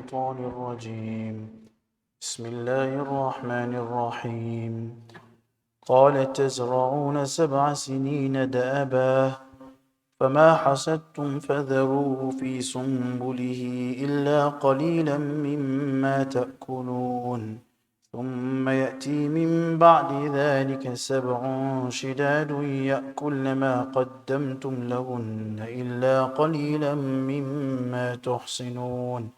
الشيطان الرجيم بسم الله الرحمن الرحيم قال تزرعون 7 سنين دأبا فما حصدتم فذروه في سنبله إلا قليلا مما تأكلون ثم يأتي من بعد ذلك 7 شداد يأكلن ما قدمتم لهن إلا قليلا مما تحصنون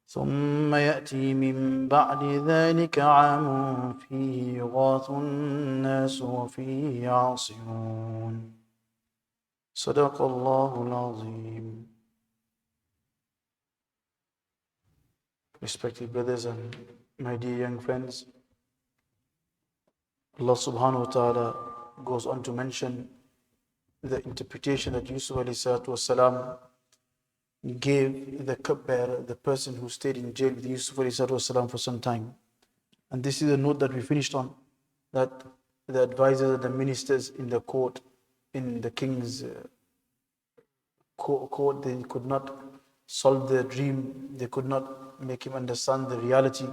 ثم يأتي من بعد ذلك عام فيه يغاث الناس وفيه يعصرون صدق الله العظيم. Respected brothers and my dear young friends, Allah subhanahu wa ta'ala goes on to mention the interpretation that Yusuf alayhi salatu wasalam gave the cupbearer, the person who stayed in jail with Yusuf alayhi salatu wasalam for some time. And this is a note that we finished on, that the advisors and the ministers in the court, in the king's court, they could not solve the dream, they could not make him understand the reality,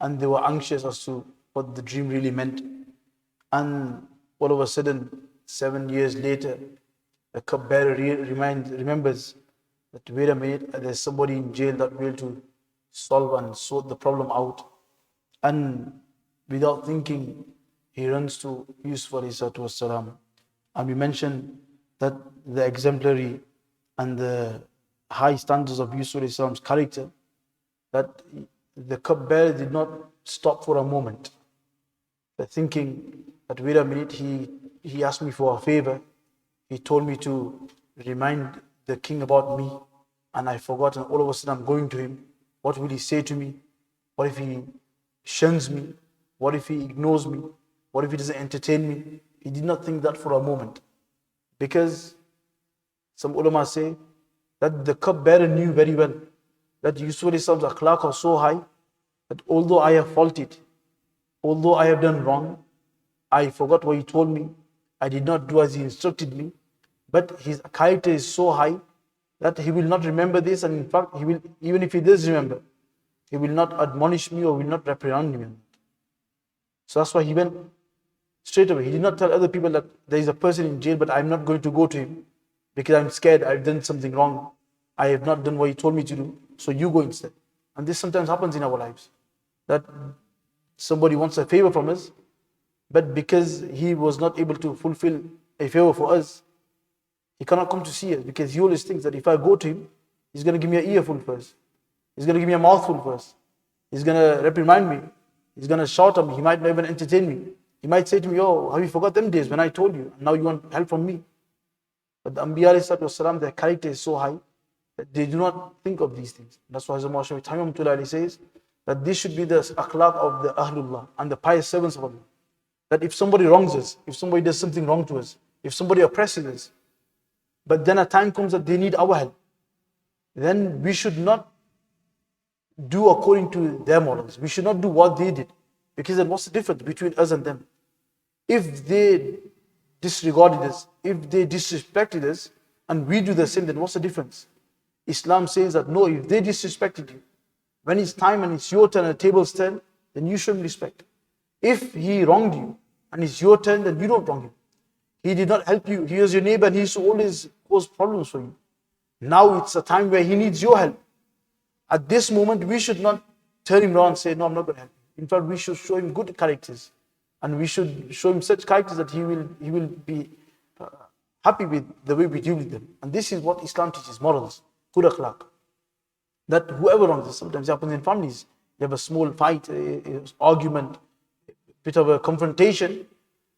and they were anxious as to what the dream really meant. And all of a sudden, 7 years later, the cupbearer remembers that, wait a minute, there's somebody in jail that will to solve and sort the problem out. And without thinking, he runs to Yusuf alayhi wasalam. And we mentioned that the exemplary and the high standards of Yusuf alayhi salam's character, that the cupbearer did not stop for a moment. But thinking that, wait a minute, he asked me for a favor. He told me to remind the king about me, and I forgot, and all of a sudden I'm going to him. What will he say to me? What if he shuns me? What if he ignores me? What if he doesn't entertain me? He did not think that for a moment. Because some ulama say that the cupbearer knew very well that Yusuf alayhi salam's akhlaq are so high that although I have faulted, although I have done wrong, I forgot what he told me, I did not do as he instructed me, but his character is so high that he will not remember this, and in fact, he will, even if he does remember, he will not admonish me or will not reprimand me. So that's why he went straight away. He did not tell other people that there is a person in jail, but I'm not going to go to him because I'm scared, I've done something wrong. I have not done what he told me to do, so you go instead. And this sometimes happens in our lives, that somebody wants a favor from us, but because he was not able to fulfill a favor for us, he cannot come to see us, because he always thinks that if I go to him, he's going to give me an earful first. He's going to give me a mouthful first. He's going to reprimand me. He's going to shout at me. He might not even entertain me. He might say to me, oh, have you forgot them days when I told you? And now you want help from me. But the Anbiya alayhi salatu, their character is so high that they do not think of these things. That's why Hazrat Muhammad says that this should be the akhlaq of the Ahlullah and the pious servants of Allah. That if somebody wrongs us, if somebody does something wrong to us, if somebody oppresses us, but then a time comes that they need our help, then we should not do according to their morals. We should not do what they did, because then what's the difference between us and them? If they disregarded us, if they disrespected us, and we do the same, then what's the difference? Islam says that no, if they disrespected you, when it's time and it's your turn and the table's turn, then you show him respect. If he wronged you and it's your turn, then you don't wrong him. He did not help you. He was your neighbor and he used to always cause problems for you. Now it's a time where he needs your help. At this moment, we should not turn him around and say, no, I'm not going to help you. In fact, we should show him good characters. And we should show him such characters that he will be happy with the way we deal with them. And this is what Islam teaches, morals, good akhlaq. That whoever wrongs us, sometimes it happens in families. You have a small fight, argument, bit of a confrontation,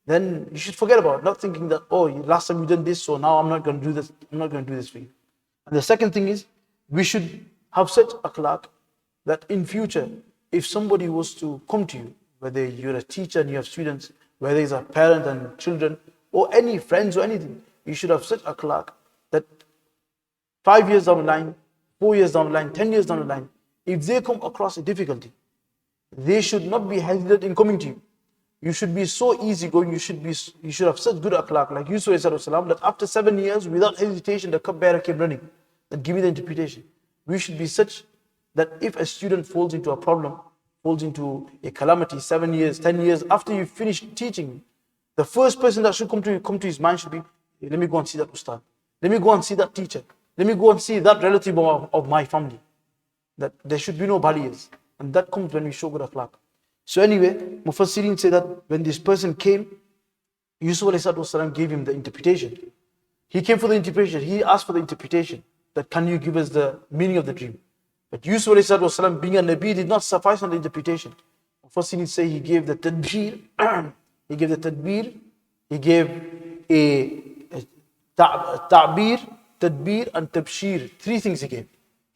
then you should forget about it, not thinking that, oh, last time you did this, so now I'm not going to do this, I'm not going to do this for you. And the second thing is, we should have such akhlaq that in future, if somebody was to come to you, whether you're a teacher and you have students, whether it's a parent and children, or any friends or anything, you should have such akhlaq that 5 years down the line, 4 years down the line, 10 years down the line, if they come across a difficulty, they should not be hesitant in coming to you. You should be so easygoing, you should have such good akhlaq, like Yusuf ﷺ, that after 7 years, without hesitation, the cupbearer came running. Then give me the interpretation. We should be such that if a student falls into a problem, falls into a calamity 7 years, 10 years after you finish teaching, the first person that should come to his mind should be, let me go and see that ustad. Let me go and see that teacher. Let me go and see that relative of my family. That there should be no barriers. And that comes when we show good akhlaq. So anyway, Mufassirin say that when this person came, Yusuf ﷺ gave him the interpretation. He came for the interpretation. He asked for the interpretation. That can you give us the meaning of the dream? But Yusuf ﷺ, being a Nabi, did not suffice on the interpretation. Mufassirin say he gave the tadbir, he gave the tadbir, he gave a ta'bir, tadbir and tabshir. 3 things he gave.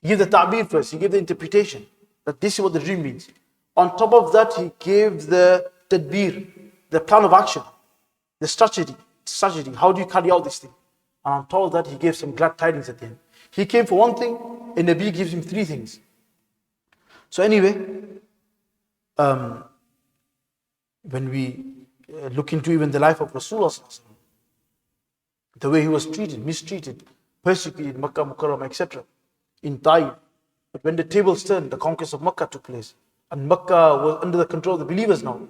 He gave the ta'bir first, he gave the interpretation, that this is what the dream means. On top of that, he gave the tadbir, the plan of action, the strategy, how do you carry out this thing? And on top of that, he gave some glad tidings at the end. He came for one thing, and Nabi gives him 3 things. So anyway, when we look into even the life of Rasulullah, the way he was treated, mistreated, persecuted, Makkah, Mukarram, etc. in Taif. But when the tables turned, the conquest of Makkah took place. And Makkah was under the control of the believers now.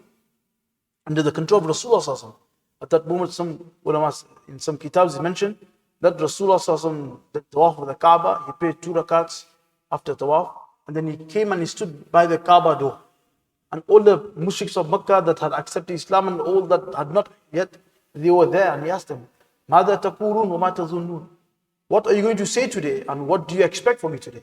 Under the control of Rasulullah. At that moment, some ulama in some kitabs mentioned that Rasulullah did tawaf of the Kaaba. He prayed 2 rakats after tawaf. And then he came and he stood by the Kaaba door. And all the mushriks of Makkah that had accepted Islam and all that had not yet, they were there. And he asked them, ماذا تقولون وما تظنون? What are you going to say today? And what do you expect from me today?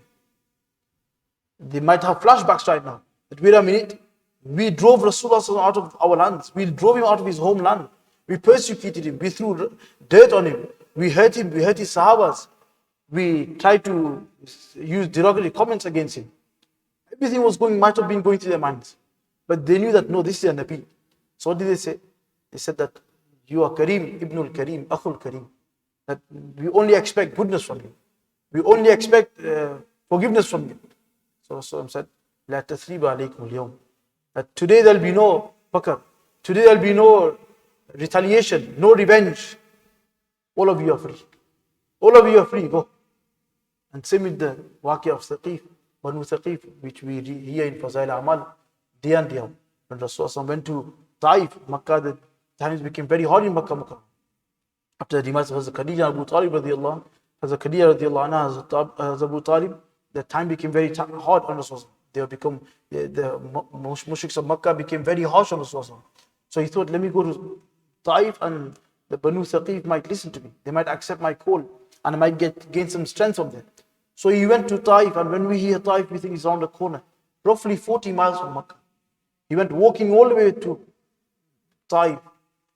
They might have flashbacks right now. But wait a minute. We drove Rasulullah out of our lands. We drove him out of his homeland. We persecuted him. We threw dirt on him. We hurt him. We hurt his Sahabas. We tried to use derogatory comments against him. Everything might have been going through their minds. But they knew that no, this is a Nabi. So what did they say? They said that you are Kareem, Ibnul Kareem, Akhul Kareem. That we only expect goodness from you. We only expect forgiveness from you. So Rasulullah said, La tathriba alaykum al-yawm. That today there will be no fakr. Today there will be no retaliation, no revenge. All of you are free. All of you are free. Go. And same with the waqi of Thaqif, Banu Thaqif, which we hear in Fazail Amal, day and day out. When Rasulullah went to Taif, Makkah, the times became very hard in Makkah, Makkah. After the demise of Hazrat Khadija and Abu Talib radiallahu, Hazrat Khadija radiallahu anha, Hazrat Abu Talib, the time became very hard on Rasulullah. They become, the mushriks of Makkah became very harsh on Rasulullah. So he thought, let me go to Taif and the Banu Thaqif might listen to me. They might accept my call and I might gain some strength from them. So he went to Taif, and when we hear Taif, we think it's around the corner, roughly 40 miles from Makkah. He went walking all the way to Taif,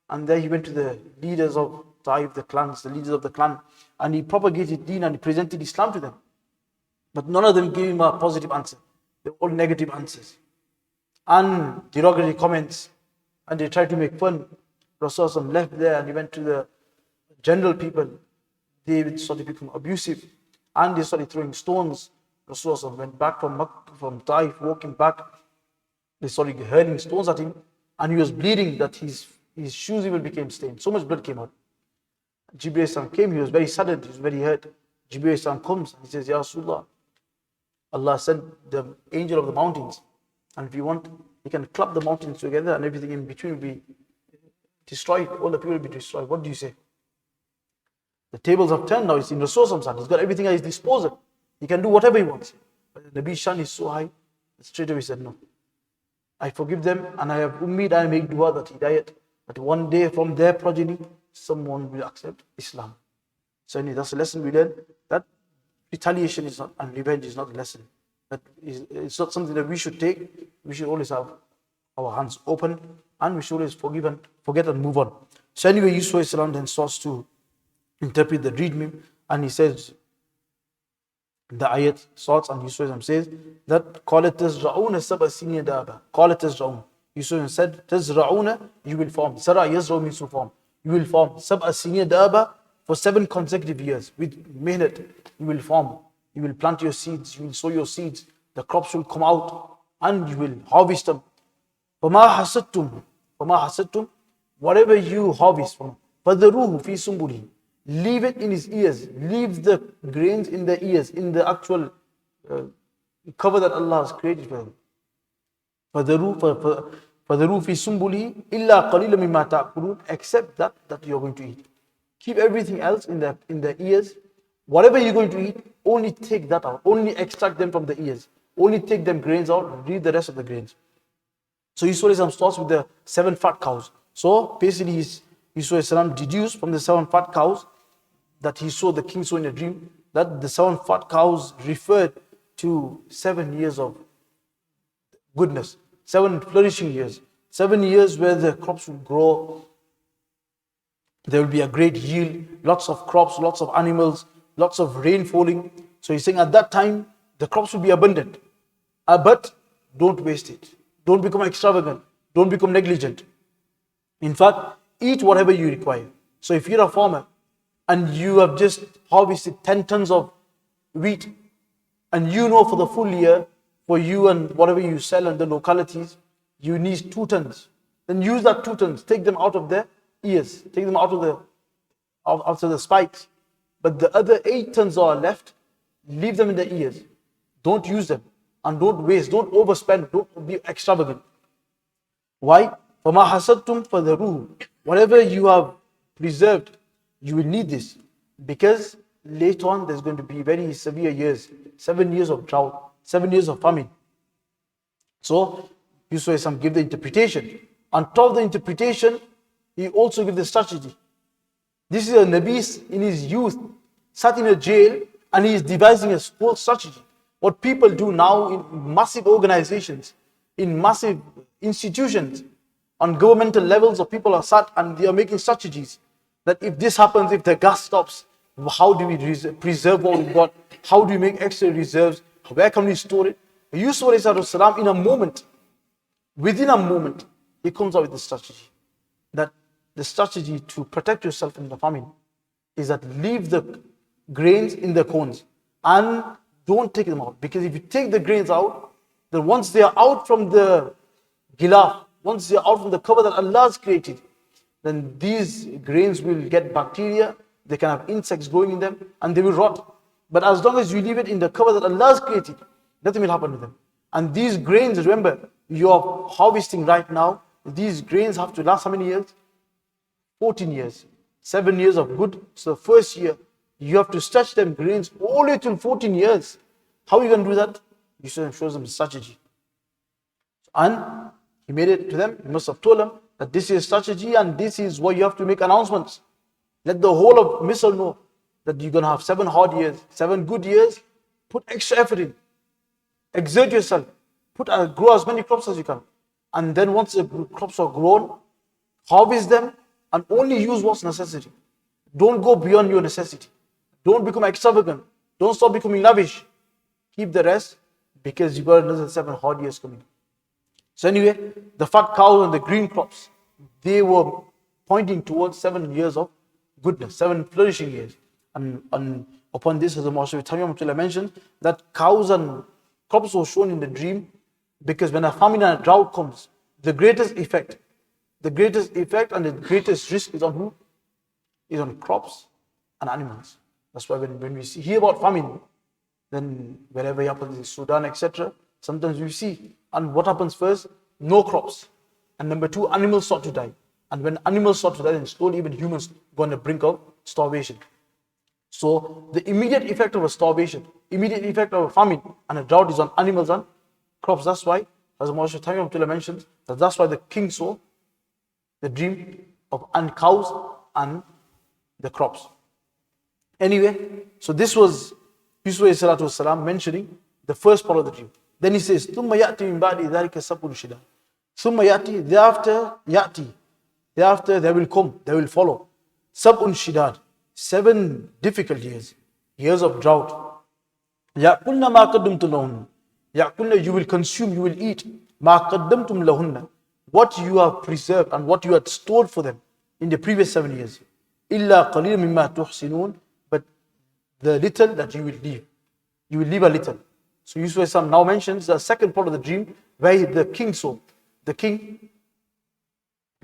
and there he went to the leaders of Taif, the clans, the leaders of the clan, and he propagated deen and he presented Islam to them. But none of them gave him a positive answer. They were all negative answers and derogatory comments, and they tried to make fun. Rasulullah left there and he went to the general people. They started becoming abusive and they started throwing stones. Rasulullah went back from Taif, walking back. They started hurling stones at him, and he was bleeding that his shoes even became stained. So much blood came out. Jibreel came, he was very saddened, he was very hurt. Jibreel comes and he says, Ya Rasulullah, Allah sent the angel of the mountains, and if you want, he can club the mountains together and everything in between will be destroyed. All the people will be destroyed. What do you say? The tables have turned now. It's in Rasul's hand. He's got everything at his disposal. He can do whatever he wants. But the Nabi's shan is so high, straight away he said, no. I forgive them and I have ummid, I make dua that hidayat, that one day from their progeny, someone will accept Islam. So anyway, that's a lesson we learn, that retaliation is not, and revenge is not a lesson. That it's not something that we should take. We should always have our hands open, and we should always forget and move on. So anyway, Yusuf then starts to interpret the dream, and he says, the ayat starts, and Yusuf says that قَالَتْ تَزْرَعُونَ سَبْعَ سِنِينَ دَابًا. قَالَتْ تَزْرَعُونَ. Yusuf said, تَزْرَعُونَ, you will form. Zara yazra means to form. You will form. سَبْعَ سِنِينَ دَابًا, for 7 consecutive years. With mihnat, you will form. You will plant your seeds. You will sow your seeds. The crops will come out, and you will harvest them. فَمَا حَسَدْتُمْ, whatever you harvest from, فَذَرُوهُ فِي سُنْبُلِهِ, leave it in his ears. Leave the grains in the ears, in the actual cover that Allah has created for them. فَذَرُوا فِي سُنْبُلِهِ إِلَّا قَلِيلًا مِمَّا تَأْكُلُونَ, except that you're going to eat. Keep everything else in the ears. Whatever you're going to eat, only take that out. Only extract them from the ears. Only take them grains out, leave the rest of the grains. So Yusuf starts with the 7 fat cows. So basically Yusuf deduced from the 7 fat cows that the king saw in a dream, that the 7 fat cows referred to 7 years of goodness, 7 flourishing years, 7 years where the crops will grow, there will be a great yield, lots of crops, lots of animals, lots of rain falling. So he's saying at that time, the crops will be abundant. But don't waste it. Don't become extravagant. Don't become negligent. In fact, eat whatever you require. So if you're a farmer and you have just harvested 10 tons of wheat, and you know for the full year, for you and whatever you sell in the localities, you need 2 tons. Then use that 2 tons. Take them out of their ears. Take them out of the spikes. But the other 8 tons are left, leave them in the ears. Don't use them. And don't waste. Don't overspend. Don't be extravagant. Why? فَمَا حَسَدْتُمْ فَذَرُوهُ. Whatever you have preserved, you will need this. Because later on, there's going to be very severe years. 7 years of drought. 7 years of famine. So, Yusuf give the interpretation. On top of the interpretation, he also gives the strategy. This is a Nabi in his youth, sat in a jail, and he is devising a whole strategy. What people do now in massive organizations, in massive institutions, on governmental levels, of people are sat and they are making strategies. That if this happens, if the gas stops, how do we preserve what we've got? How do we make extra reserves? Where can we store it? Yusuf in a moment, within a moment, he comes out with the strategy. That the strategy to protect yourself from the famine is that leave the grains in the cones and don't take them out. Because if you take the grains out, then once they are out from the gilaf, once they are out from the cover that Allah has created, then these grains will get bacteria, they can have insects growing in them, and they will rot. But as long as you leave it in the cover that Allah has created, nothing will happen to them. And these grains, remember, you are harvesting right now, these grains have to last how many years? 14 years. 7 years of good. So first year, you have to stretch them grains all the way till 14 years. How are you going to do that? Yusuf shows them strategy. And he made it to them. He must have told them that this is strategy and this is what you have to make announcements. Let the whole of Misr know that you're going to have 7 hard years, 7 good years. Put extra effort in. Exert yourself. Grow as many crops as you can. And then once the crops are grown, harvest them and only use what's necessary. Don't go beyond your necessity. Don't become extravagant. Don't stop becoming lavish. Keep the rest because you've got another 7 hard years coming. So anyway, the fat cows and the green crops, they were pointing towards 7 years of goodness, 7 flourishing years. And upon this, as the Mufti mentioned, that cows and crops were shown in the dream because when a famine and a drought comes, the greatest effect and the greatest risk is on who? Is on crops and animals. That's why when we hear about famine, then wherever it happens in Sudan, etc., sometimes we see. And what happens first? No crops. And number 2, animals start to die. And when animals start to die, then slowly even humans go on the brink of starvation. So the immediate effect of a starvation, immediate effect of a famine and a drought is on animals and crops. That's why, as Mawasha mentioned, that's why the king saw the dream of cows and the crops. Anyway, so this was Yusuf mentioning the first part of the dream. Then he says, ثُمَّ يَأْتِ مِنْ بَعْدِ ذَلِكَ سَبْءٌ شِدَادٌ. ثُمَّ يَأْتِ, thereafter there will come, there will follow, سَبْءٌ شِدَادٌ, 7 difficult years of drought. يَأْكُلْنَ مَا قَدَّمْتُ لَهُنَّ. يَأْكُلْنَ, you will consume, you will eat, مَا قَدَّمْتُمْ لَهُنَّ, what you have preserved and what you had stored for them in the previous 7 years. إِلَّا قَلِيلٌ مِمَّا تُحْسِنُونَ, but the little that you will leave. You will leave a little. So Yusuf now mentions the second part of the dream where the king saw. The king,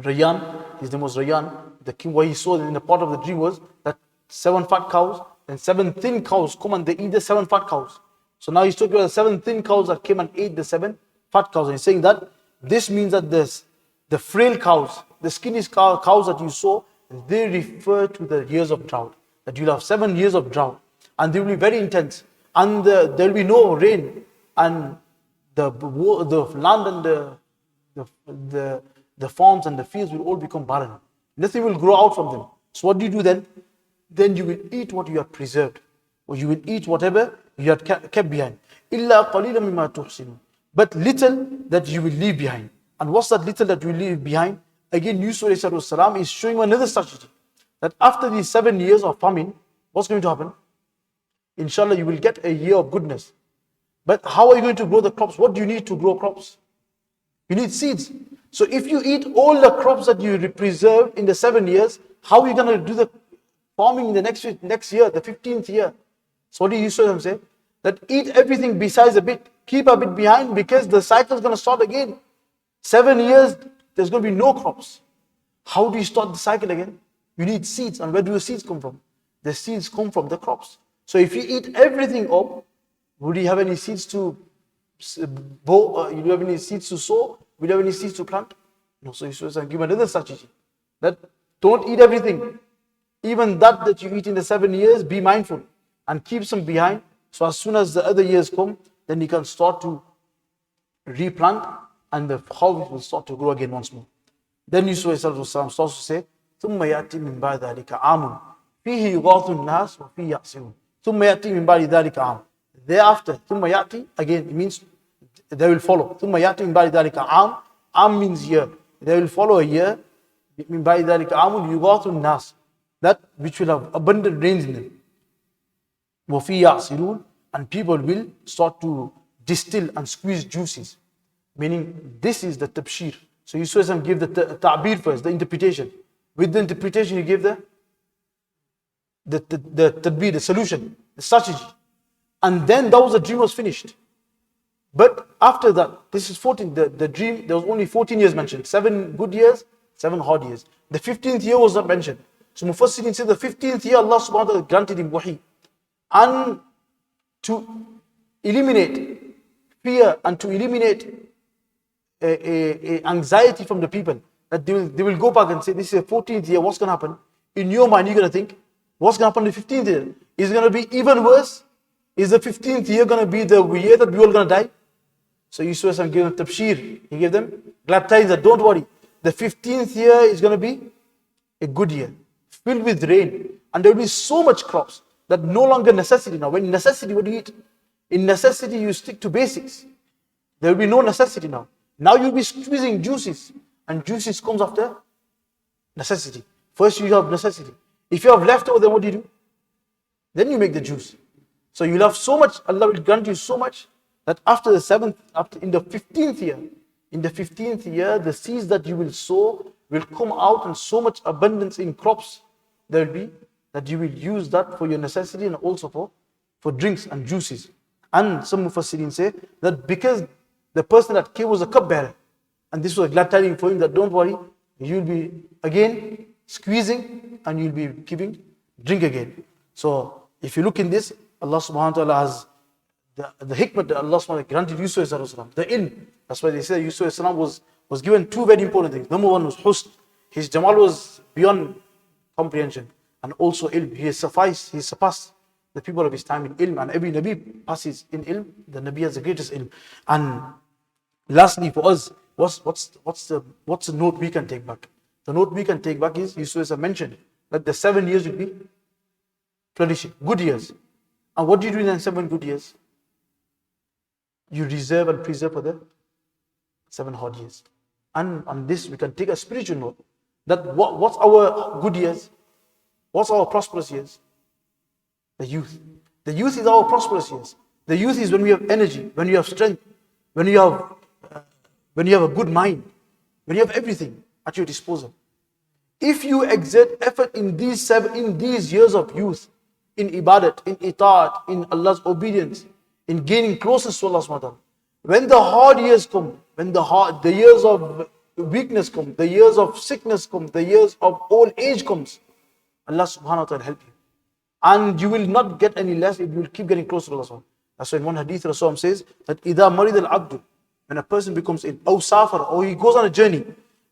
Rayyan, his name was Rayyan. The king, what he saw in the part of the dream was that 7 fat cows and 7 thin cows come and they eat the 7 fat cows. So now he's talking about the 7 thin cows that came and ate the 7 fat cows. And he's saying that this means that the frail cows, the skinny cows that you saw, they refer to the years of drought. That you'll have 7 years of drought, and they will be very intense, and there will be no rain, and the land and the farms and the fields will all become barren. Nothing will grow out from them. So what do you do then? Then you will eat what you have preserved, or you will eat whatever you had kept behind. إِلَّا قَلِيلًا مِمَّا تُحْسِنُونَ. But little that you will leave behind. And what's that little that you will leave behind? Again, Yusuf ﷺ is showing another strategy. That after these 7 years of famine, what's going to happen? Inshallah, you will get a year of goodness. But how are you going to grow the crops? What do you need to grow crops? You need seeds. So if you eat all the crops that you preserved in the 7 years, how are you going to do the farming in the next year, the 15th year? So what do Yusuf say? That eat everything besides a bit. Keep a bit behind, because the cycle is going to start again. 7 years, there's going to be no crops. How do you start the cycle again? You need seeds. And where do the seeds come from? The seeds come from the crops. So if you eat everything up, would you have any seeds to you have any seeds to sow? Would you have any seeds to plant? No. So Yusuf give another strategy. That don't eat everything. Even that you eat in the 7 years, be mindful and keep some behind. So as soon as the other years come, then you can start to replant, and the harvest will start to grow again once more. Then Yusuf starts to say, ثُمَّ يَأْتِي مِنْ بَعْدِ ذَلِكَ عَامٌ فِيهِ يُغَاثُ النَّاسُ وَفِيهِ يَعْصِرُونَ ثُمَّ يَأْتِي مِنْ بَعْدِ ذَلِكَ عَامٌ. Thereafter, ثُمَّ يَأْتِي, again, it means they will follow. ثُمَّ يَأْتِي مِنْ بَعْدِ ذَلِكَ عَامٌ. Am means year. They will follow a year. مِنْ بَعْدِ ذَلِكَ عَامٌ يُغَاثُ النَّاسُ. That which will have abundant rains in them. وَفِيهِ يَعْصِرُونَ. And people will start to distill and squeeze juices. Meaning, this is the tabshir. So Yusuf gave the ta'bir first, the interpretation. With the interpretation, he gave the tadbir, the solution, the strategy. And then that was the dream was finished. But after that, this is 14, the dream, there was only 14 years mentioned. 7 good years, 7 hard years. The 15th year was not mentioned. So Mufassirin said the 15th year, Allah subhanahu wa ta'ala granted him wahi. And to eliminate fear and to eliminate anxiety from the people, that they will go back and say, this is the 14th year, what's going to happen? In your mind, you're going to think, what's going to happen in the 15th year? Is it going to be even worse? Is the 15th year going to be the year that we're all going to die? So Yusuf gave them tabshir. He gave them glad tidings that don't worry. The 15th year is going to be a good year, filled with rain. And there will be so much crops that no longer necessity now. When necessity, what do you eat? In necessity, you stick to basics. There will be no necessity now. Now you'll be squeezing juices. And juices comes after necessity. First you have necessity. If you have leftover, then what do? Then you make the juice. So you'll have so much, Allah will grant you so much, that after the 7th, in the 15th year, the seeds that you will sow will come out in so much abundance in crops there will be, that you will use that for your necessity and also for drinks and juices. And some Mufassirin say that because the person that came was a cupbearer, and this was a glad tidings for him that don't worry, you'll be again squeezing and you'll be giving drink again. So if you look in this, Allah subhanahu wa ta'ala has the hikmah that Allah subhanahu wa ta'ala granted Yusuf ﷺ, the ilm. That's why they say Yusuf ﷺ was given 2 very important things. Number 1 was husn. His jamal was beyond comprehension. And also ilm. He surpassed the people of his time in ilm. And every Nabi passes in ilm. The Nabi has the greatest ilm. And lastly for us, what's the note we can take back? The note we can take back is, Yusuf mentioned that the 7 years will be flourishing, good years. And what do you do in the 7 good years? You reserve and preserve for the 7 hard years. And on this we can take a spiritual note, that what's our good years? What's our prosperous years? The youth. The youth is our prosperous years. The youth is when we have energy, when you have strength, when you have a good mind, when you have everything at your disposal. If you exert effort in these years of youth, in ibadat, in itaat, in Allah's obedience, in gaining closeness to Allah subhanahu wa ta'ala, when the hard years come, when the years of weakness come, the years of sickness come, the years of old age comes, Allah subhanahu wa ta'ala help you. And you will not get any less if you will keep getting close to Allah subhanahu wa ta'ala. That's why in one hadith Rasulullah says that إِذَا مَرِضَ الْعَبْدُ, when a person becomes ill, أو سافر, or he goes on a journey,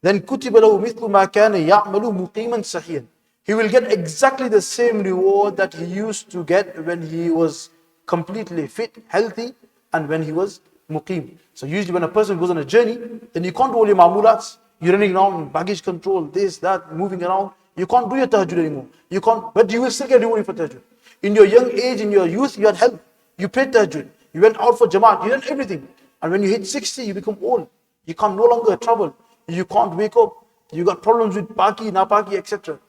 then كُتِبَ لَهُ مِثْلُ مَا كَانَ يَعْمَلُ مُقِيمًا صَحِيًّا. He will get exactly the same reward that he used to get when he was completely fit, healthy, and when he was muqim. So usually when a person goes on a journey, then you can't do all your ma'mulats. You're running around, baggage control, this, that, moving around. You can't do your tahajjud anymore. You can't, but you will still get reward for tahajjud. In your young age, in your youth, you had health. You prayed tahajjud. You went out for jamaat. You did everything. And when you hit 60, you become old. You can't no longer travel. You can't wake up. You got problems with paki, napaki, etc.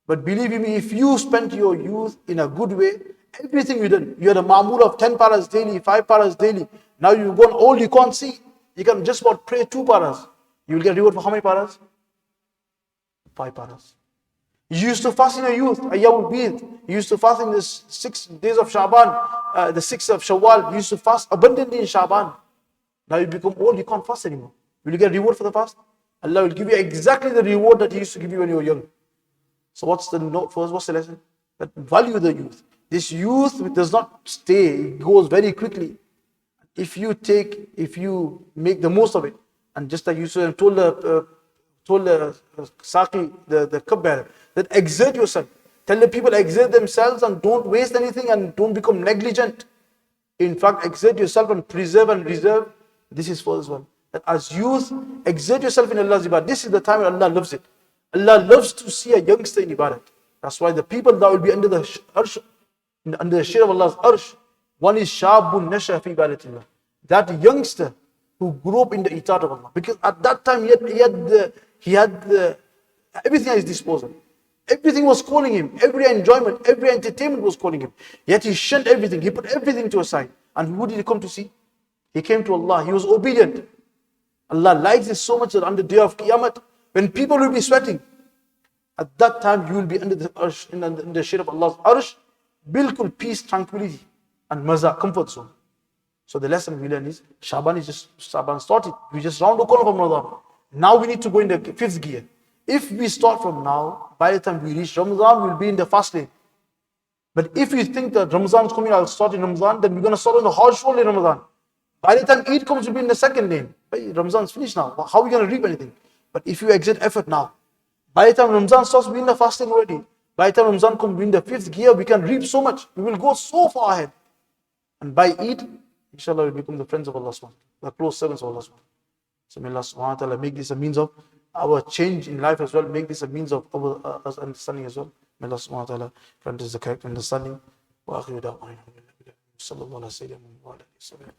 But believe me, if you spent your youth in a good way, everything you did, you had a ma'mul of 10 paras daily, 5 paras daily. Now you've gone old, you can't see. You can just about pray 2 paras. You will get reward for how many paras? 5 paras. You used to fast in your youth, ayyamul bid. You used to fast in the 6 days of Sha'ban, the 6th of Shawwal. You used to fast abundantly in Sha'ban. Now you become old, you can't fast anymore. Will you get reward for the fast? Allah will give you exactly the reward that He used to give you when you were young. So what's the note first? What's the lesson? That value the youth. This youth does not stay, it goes very quickly. If you make the most of it, and just like you told the Saki, the cupbearer, that exert yourself. Tell the people exert themselves and don't waste anything and don't become negligent. In fact, exert yourself and preserve and reserve. This is for as well. That as youth, exert yourself in Allah's ibadah. This is the time when Allah loves it. Allah loves to see a youngster in ibadah. That's why the people that will be under the arsh, under the shade of Allah's arsh, one is Shabun Nasha fi ibadatillah. That youngster who grew up in the itaat of Allah. Because at that time he had everything at his disposal. Everything was calling him. Every enjoyment, every entertainment was calling him. Yet he shunned everything. He put everything to aside. And who did he come to see? He came to Allah. He was obedient. Allah likes it so much that on the day of Qiyamah, when people will be sweating, at that time you will be under the arsh, in the shade of Allah's arsh, bilkul, peace, tranquility, and maza, comfort zone. So the lesson we learn is, Sha'ban started. We just round the corner from Ramadan. Now we need to go in the 5th gear. If we start from now, by the time we reach Ramadan, we'll be in the fast lane. But if you think that Ramadan is coming, I'll start in Ramadan, then we're going to start on the hard roll in Ramadan. By the time Eid comes, we'll be in the 2nd lane. Ramadan's finished now. How are we going to reap anything? But if you exert effort now, by the time Ramadan starts, we're in the fast lane already. By the time Ramadan comes, we're in the 5th gear, we can reap so much. We will go so far ahead. And by Eid, inshallah, we'll become the friends of Allah subhanahu wa ta'ala, the close servants of Allah subhanahu wa ta'ala. So may Allah subhanahu wa ta'ala make this a means of our change in life as well, make this a means of our understanding as well. May Allah subhanahu wa ta'ala grant us the correct understanding. Wa akhiru da'wana. Sallallahu alayhi wa sallam.